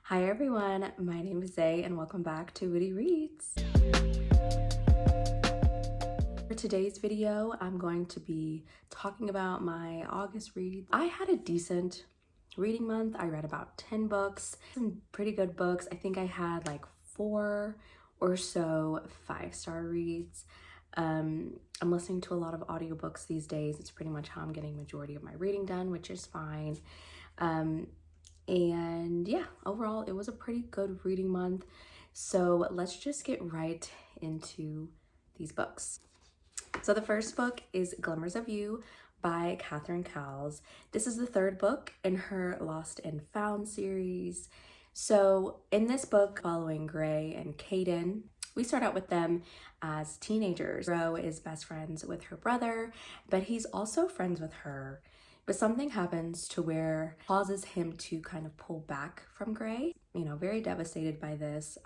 Hi everyone, my name is Zay and welcome back to Woody Reads. For today's video, I'm going to be talking about my August reads. I had a decent reading month. I read about 10 books, some pretty good books. I think I had like 4 or so 5-star reads. I'm listening to a lot of audiobooks these days. It's pretty much how I'm getting majority of my reading done, which is fine. And yeah, overall, it was a pretty good reading month. So let's just get right into these books. So the first book is Glimmers of You by Catherine Cowles. This is the 3rd book in her Lost and Found series. So in this book, following Gray and Caden, we start out with them as teenagers. Ro is best friends with her brother, but he's also friends with her. But something happens to where causes him to kind of pull back from Gray, very devastated by this.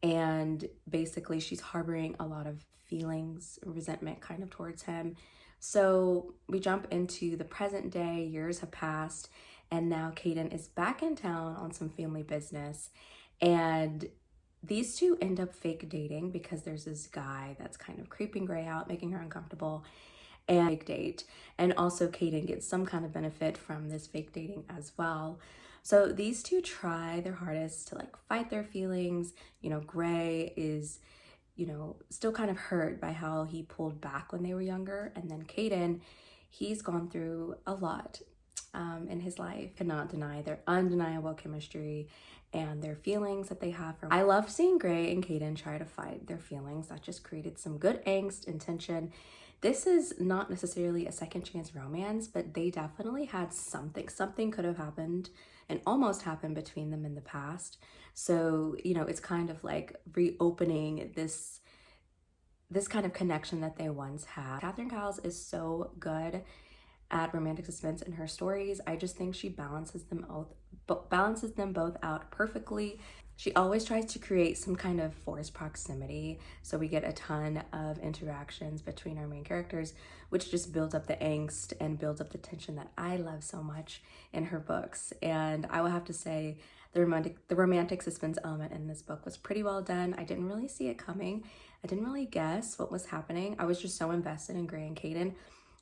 And basically she's harboring a lot of feelings, resentment kind of towards him. So we jump into the present day, years have passed, and now Caden is back in town on some family business. And these two end up fake dating because there's this guy that's kind of creeping Gray out, making her uncomfortable, and fake date. And also Caden gets some kind of benefit from this fake dating as well. So these two try their hardest to like fight their feelings. Gray is, still kind of hurt by how he pulled back when they were younger. And then Caden, he's gone through a lot in his life. Cannot deny their undeniable chemistry and their feelings that they have for. I love seeing Gray and Caden try to fight their feelings. That just created some good angst and tension. This is not necessarily a second chance romance, but they definitely had something. Something could have happened and almost happened between them in the past. So, it's kind of like reopening this kind of connection that they once had. Catherine Cowles is so good at romantic suspense in her stories. I just think she balances them both out perfectly. She always tries to create some kind of forced proximity, so we get a ton of interactions between our main characters, which just builds up the angst and builds up the tension that I love so much in her books. And I will have to say the romantic suspense element in this book was pretty well done. I didn't really see it coming. I didn't really guess what was happening. I was just so invested in Gray and Caden.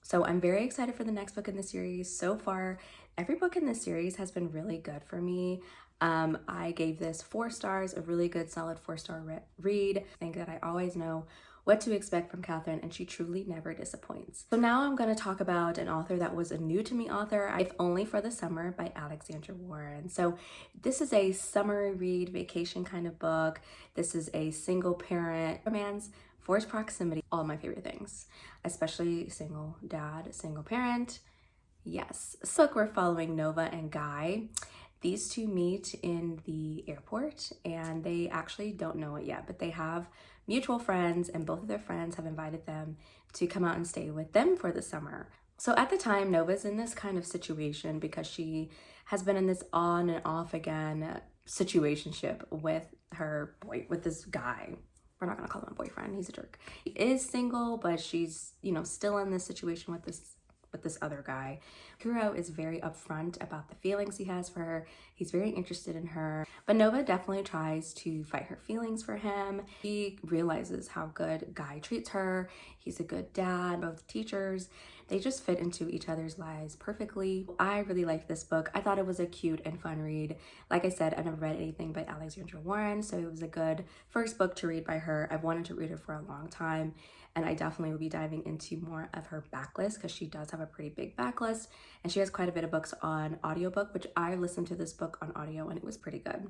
So I'm very excited for the next book in the series. So far, every book in this series has been really good for me. I gave this 4 stars, a really good solid 4-star read. I think that I always know what to expect from Catherine, and she truly never disappoints. So now I'm going to talk about an author that was a new to me author, If Only for the Summer by Alexandra Warren. So this is a summer read, vacation kind of book. This is a single parent romance, forced proximity, all my favorite things, especially single dad, single parent. Yes. So we're following Nova and Guy. These two meet in the airport and they actually don't know it yet, but they have mutual friends and both of their friends have invited them to come out and stay with them for the summer. So at the time, Nova's in this kind of situation because she has been in this on and off again situationship with with this guy. We're not gonna call him a boyfriend, he's a jerk. She is single, but she's, still in this situation with this other guy. Kuro is very upfront about the feelings he has for her. He's very interested in her, but Nova definitely tries to fight her feelings for him. He realizes how good Guy treats her. He's a good dad, both teachers. They just fit into each other's lives perfectly. I really liked this book. I thought it was a cute and fun read. Like I said, I've never read anything by Alexandra Warren, so it was a good first book to read by her. I've wanted to read her for a long time, and I definitely will be diving into more of her backlist because she does have a pretty big backlist, and she has quite a bit of books on audiobook, which I listened to this book on audio and it was pretty good.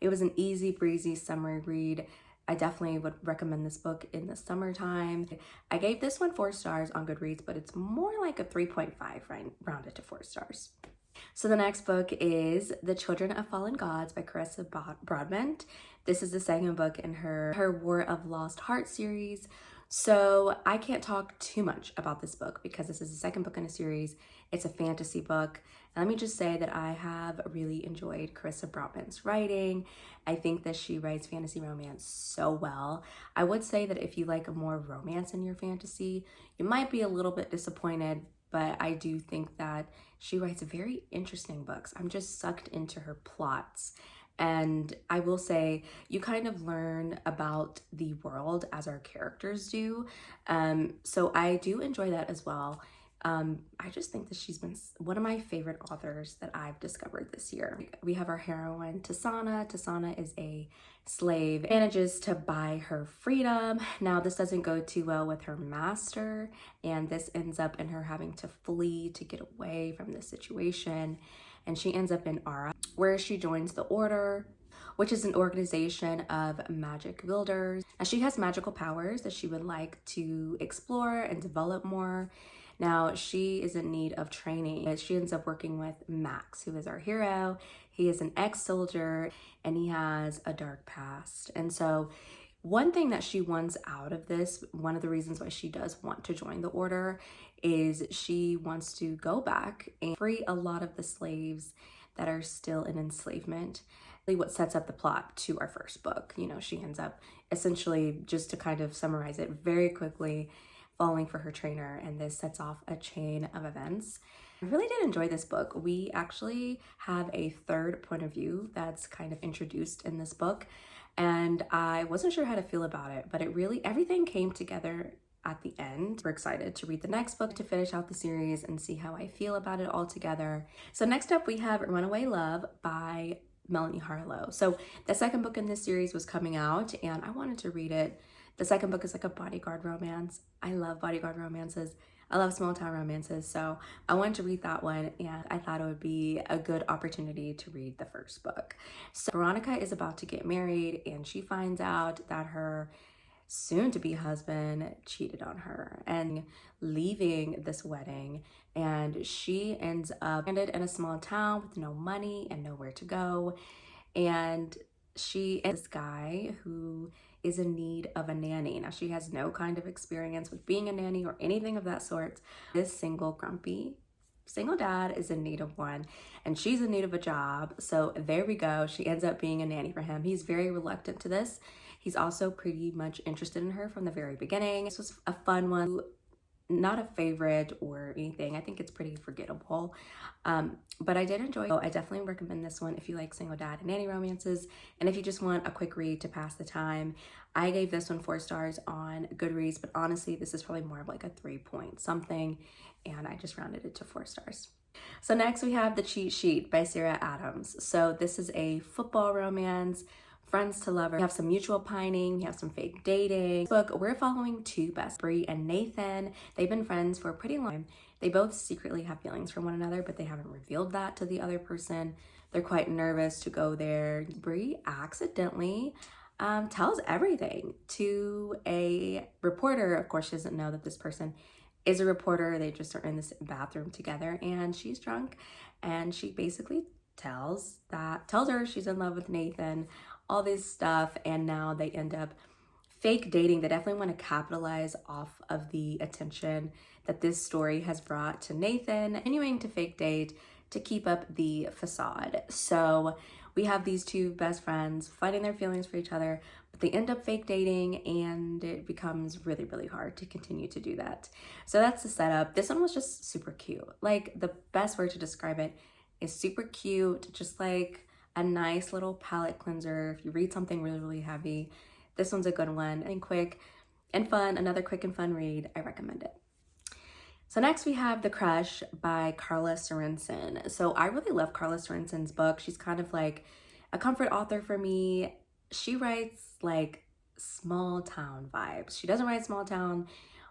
It was an easy breezy summer read. I definitely would recommend this book in the summertime. I gave this one 4 stars on Goodreads, but it's more like a 3.5, right? Rounded to 4 stars. So the next book is The Children of Fallen Gods by Carissa Broadbent. This is the second book in her War of Lost Heart series. So I can't talk too much about this book because this is the second book in a series. It's a fantasy book. And let me just say that I have really enjoyed Carissa Broadbent's writing. I think that she writes fantasy romance so well. I would say that if you like more romance in your fantasy, you might be a little bit disappointed, but I do think that she writes very interesting books. I'm just sucked into her plots And I will say, you kind of learn about the world as our characters do. So I do enjoy that as well. I just think that she's been one of my favorite authors that I've discovered this year. We have our heroine, Tasana. Tasana is a slave, manages to buy her freedom. Now, this doesn't go too well with her master, and this ends up in her having to flee to get away from this situation. And she ends up in Ara, where she joins the Order, which is an organization of magic wielders. Now, she has magical powers that she would like to explore and develop more. Now, she is in need of training. She ends up working with Max, who is our hero. He is an ex-soldier and he has a dark past. And so one thing that she wants out of this, one of the reasons why she does want to join the Order, is she wants to go back and free a lot of the slaves that are still in enslavement. What sets up the plot to our first book. You know, she ends up essentially, just to kind of summarize it very quickly, falling for her trainer, and this sets off a chain of events. I really did enjoy this book. We actually have a third point of view that's kind of introduced in this book, and I wasn't sure how to feel about it, but everything came together at the end. We're excited to read the next book to finish out the series and see how I feel about it all together. So next up we have Runaway Love by Melanie Harlow. So the second book in this series was coming out and I wanted to read it. The second book is like a bodyguard romance. I love bodyguard romances. I love small town romances. So I wanted to read that one and I thought it would be a good opportunity to read the first book. So Veronica is about to get married and she finds out that her soon-to-be husband cheated on her and leaving this wedding, and she ends up stranded in a small town with no money and nowhere to go. And she is this guy who is in need of a nanny. Now, she has no kind of experience with being a nanny or anything of that sort. This single, grumpy single dad is in need of one, and she's in need of a job. So there we go. She ends up being a nanny for him. He's very reluctant to this. He's also pretty much interested in her from the very beginning. This was a fun one, not a favorite or anything. I think it's pretty forgettable, but I did enjoy it. I definitely recommend this one if you like single dad and nanny romances, and if you just want a quick read to pass the time. I gave this one 4 stars on Goodreads, but honestly, this is probably more of like a 3 point something, and I just rounded it to 4 stars. So next we have The Cheat Sheet by Sarah Adams. So this is a football romance, friends to lovers. We have some mutual pining, we have some fake dating. Book, we're following 2 best, Bree and Nathan. They've been friends for a pretty long time. They both secretly have feelings for one another, but they haven't revealed that to the other person. They're quite nervous to go there. Bree accidentally tells everything to a reporter. Of course, she doesn't know that this person is a reporter. They just are in this bathroom together and she's drunk, and she basically tells her she's in love with Nathan, all this stuff, and now they end up fake dating. They definitely want to capitalize off of the attention that this story has brought to Nathan, continuing to fake date to keep up the facade. So we have these 2 best friends fighting their feelings for each other, but they end up fake dating, and it becomes really, really hard to continue to do that. So that's the setup. This one was just super cute. Like, the best word to describe it is super cute, just like a nice little palate cleanser. If you read something really, really heavy, this one's a good one, and quick and fun. Another quick and fun read. I recommend it. So next we have The Crush by Carla Sorensen. So I really love Carla Sorensen's book. She's kind of like a comfort author for me. She writes like small town vibes. She doesn't write small town,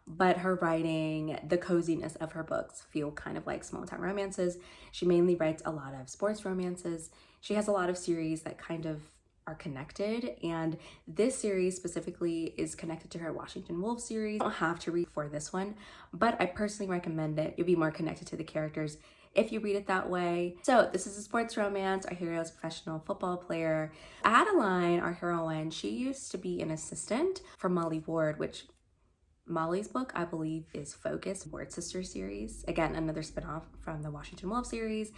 but her writing, the coziness of her books feel kind of like small town romances. She mainly writes a lot of sports romances. She has a lot of series that kind of are connected, and this series specifically is connected to her Washington Wolf series. You don't have to read for this one, but I personally recommend it. You'll be more connected to the characters if you read it that way. So this is a sports romance. Our hero is a professional football player. Adeline, our heroine, she used to be an assistant for Molly Ward, which Molly's book, I believe, is Focus, Ward Sister series. Again, another spinoff from the Washington Wolf series.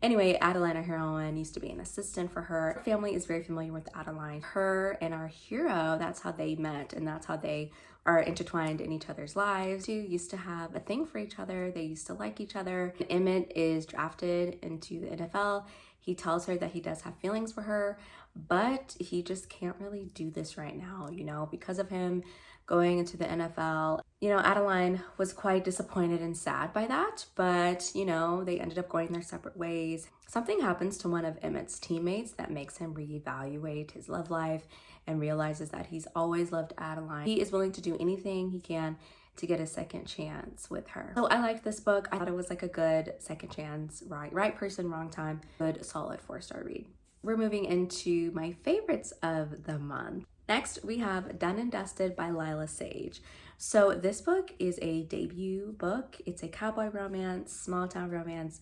Anyway, Adeline, our heroine, used to be an assistant for her. Her family is very familiar with Adeline. Her and our hero, that's how they met, and that's how they are intertwined in each other's lives. Two used to have a thing for each other. They used to like each other. Emmett is drafted into the NFL. He tells her that he does have feelings for her, but he just can't really do this right now, you know, because of him going into the NFL. You know, Adeline was quite disappointed and sad by that, but, you know, they ended up going their separate ways. Something happens to one of Emmett's teammates that makes him reevaluate his love life and realizes that he's always loved Adeline. He is willing to do anything he can to get a second chance with her. So I liked this book. I thought it was like a good second chance, right person, wrong time. Good, solid 4-star read. We're moving into my favorites of the month. Next, we have Done and Dusted by Lila Sage. So this book is a debut book. It's a cowboy romance, small town romance,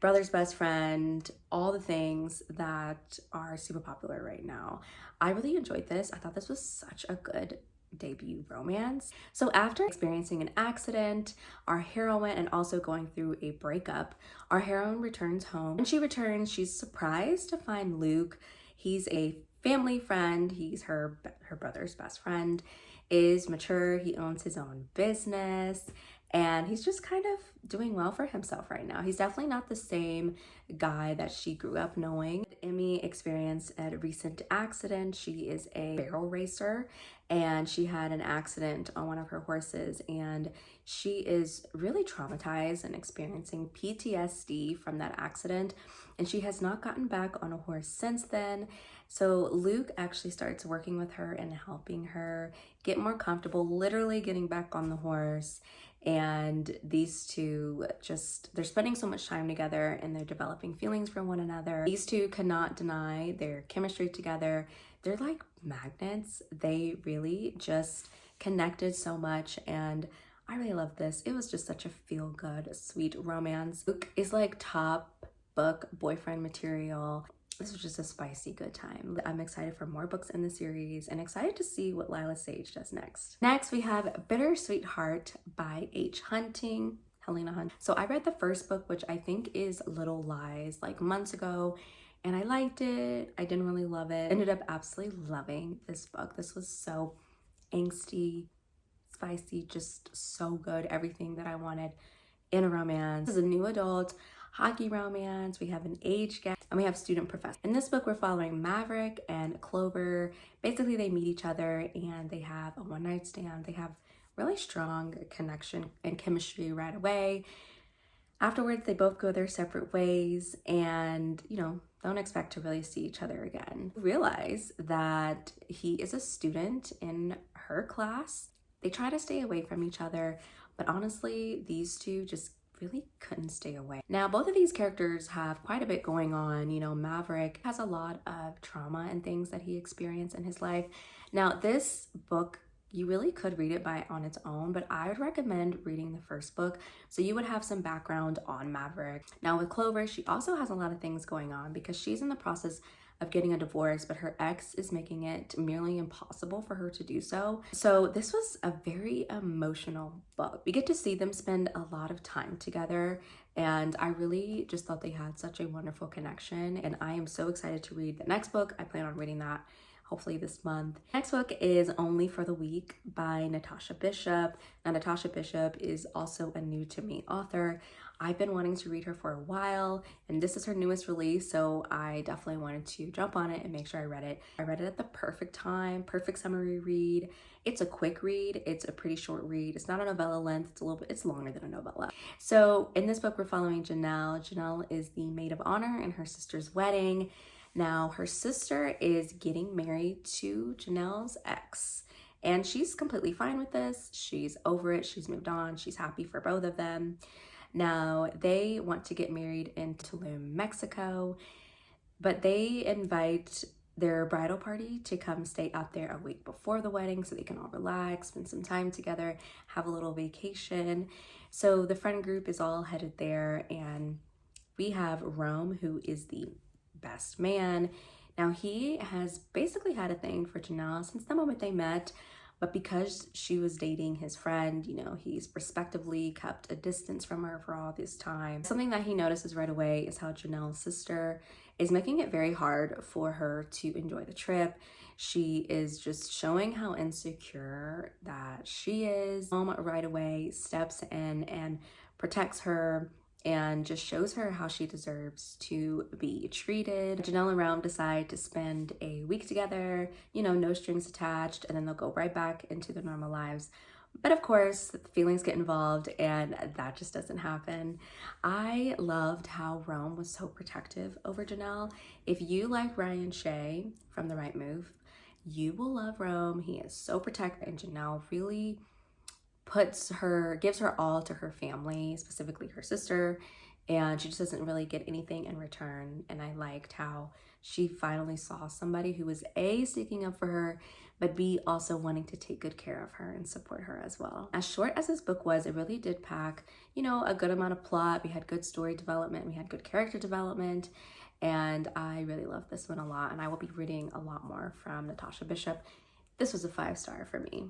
brother's best friend, all the things that are super popular right now. I really enjoyed this. I thought this was such a good debut romance. So after experiencing an accident, our heroine, and also going through a breakup, our heroine returns home. When she returns, she's surprised to find Luke. He's a family friend. He's her brother's best friend, is mature. He owns his own business, and he's just kind of doing well for himself right now. He's definitely not the same guy that she grew up knowing. Emmy experienced a recent accident. She is a barrel racer, and she had an accident on one of her horses, and she is really traumatized and experiencing PTSD from that accident, and she has not gotten back on a horse since then. So Luke actually starts working with her and helping her get more comfortable, literally getting back on the horse. And these two they're spending so much time together, and they're developing feelings for one another. These two cannot deny their chemistry together. They're like magnets. They really just connected so much, and I really love this. It was just such a feel-good, sweet romance. Luke is like top book boyfriend material. This was just a spicy good time. I'm excited for more books in the series and excited to see what Lila Sage does next. Next, we have Bittersweet Heart by Helena Hunt. So I read the first book, which I think is Little Lies, like months ago, and I liked it. I didn't really love it. Ended up absolutely loving this book. This was so angsty, spicy, just so good. Everything that I wanted in a romance. This is a new adult hockey romance. We have an age gap, and we have student professor. In this book, we're following Maverick and Clover. Basically, they meet each other and they have a one-night stand. They have really strong connection and chemistry right away. Afterwards, they both go their separate ways and, you know, don't expect to really see each other again. Realize that he is a student in her class. They try to stay away from each other, but honestly, these two just really couldn't stay away. Now, both of these characters have quite a bit going on. You know, Maverick has a lot of trauma and things that he experienced in his life. Now, this book, you really could read it on its own, but I would recommend reading the first book so you would have some background on Maverick. Now, with Clover, she also has a lot of things going on because she's in the process of getting a divorce, but her ex is making it nearly impossible for her to do so. So this was a very emotional book. We get to see them spend a lot of time together, and I really just thought they had such a wonderful connection, and I am so excited to read the next book. I plan on reading that hopefully this month. Next book is Only for the Week by Natasha Bishop. Now, Natasha Bishop is also a new to me author. I've been wanting to read her for a while, and this is her newest release, so I definitely wanted to jump on it and make sure I read it. I read it at the perfect time, perfect summary read. It's a quick read. It's a pretty short read. It's not a novella length. It's longer than a novella. So in this book, we're following Janelle. Janelle is the maid of honor in her sister's wedding. Now, her sister is getting married to Janelle's ex, and she's completely fine with this. She's over it. She's moved on. She's happy for both of them. Now, they want to get married in Tulum, Mexico, but they invite their bridal party to come stay out there a week before the wedding so they can all relax, spend some time together, have a little vacation. So the friend group is all headed there, and we have Rome, who is the best man. Now, he has basically had a thing for Janelle since the moment they met, but because she was dating his friend, you know, he's respectively kept a distance from her for all this time. Something that he notices right away is how Janelle's sister is making it very hard for her to enjoy the trip. She is just showing how insecure that she is. Mom right away steps in and protects her and just shows her how she deserves to be treated. Janelle and Rome decide to spend a week together, you know, no strings attached, and then they'll go right back into their normal lives. But of course, feelings get involved and that just doesn't happen. I loved how Rome was so protective over Janelle. If you like Ryan Shea from The Right Move, you will love Rome. He is so protective, and Janelle really gives her all to her family, specifically her sister, and she just doesn't really get anything in return. And I liked how she finally saw somebody who was A, sticking up for her, but B, also wanting to take good care of her and support her as well. As short as this book was, it really did pack, you know, a good amount of plot. We had good story development, we had good character development, and I really loved this one a lot, and I will be reading a lot more from Natasha Bishop. This was a 5-star for me.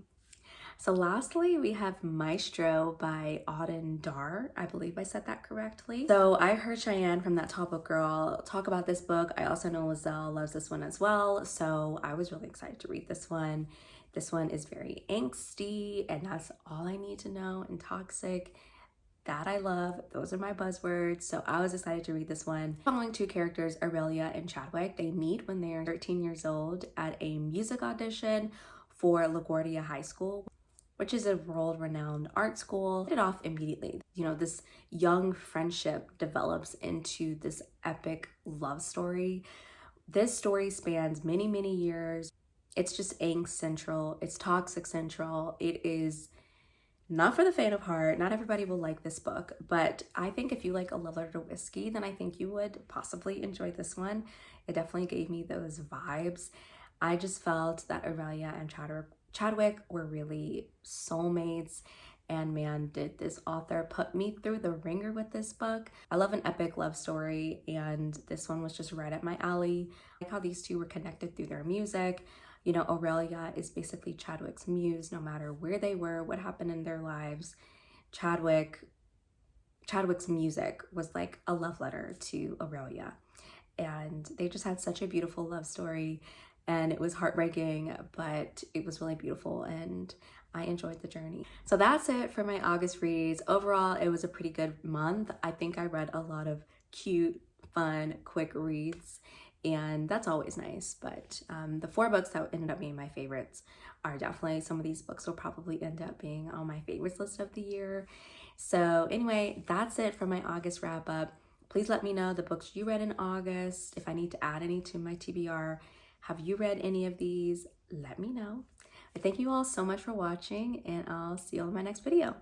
So lastly, we have Maestro by Auden Dar. I believe I said that correctly. So I heard Cheyenne from That Tall Book Girl talk about this book. I also know Lizelle loves this one as well. So I was really excited to read this one. This one is very angsty, and that's all I need to know, and toxic. That I love. Those are my buzzwords. So I was excited to read this one. Following two characters, Aurelia and Chadwick, they meet when they're 13 years old at a music audition for LaGuardia High School, which is a world-renowned art school. Hit it off immediately. You know, this young friendship develops into this epic love story. This story spans many, many years. It's just angst central. It's toxic central. It is not for the faint of heart. Not everybody will like this book, but I think if you like A Love Letter to Whiskey, then I think you would possibly enjoy this one. It definitely gave me those vibes. I just felt that Aurelia and Chadwick were really soulmates, and man, did this author put me through the ringer with this book. I love an epic love story, and this one was just right up my alley. I like how these two were connected through their music. You know, Aurelia is basically Chadwick's muse, no matter where they were, what happened in their lives. Chadwick's music was like a love letter to Aurelia, and they just had such a beautiful love story. And it was heartbreaking, but it was really beautiful, and I enjoyed the journey. So that's it for my August reads. Overall, it was a pretty good month. I think I read a lot of cute, fun, quick reads, and that's always nice. But the 4 books that ended up being my favorites are definitely, some of these books will probably end up being on my favorites list of the year. So anyway, that's it for my August wrap up. Please let me know the books you read in August. If I need to add any to my TBR, have you read any of these? Let me know. But thank you all so much for watching, and I'll see you all in my next video.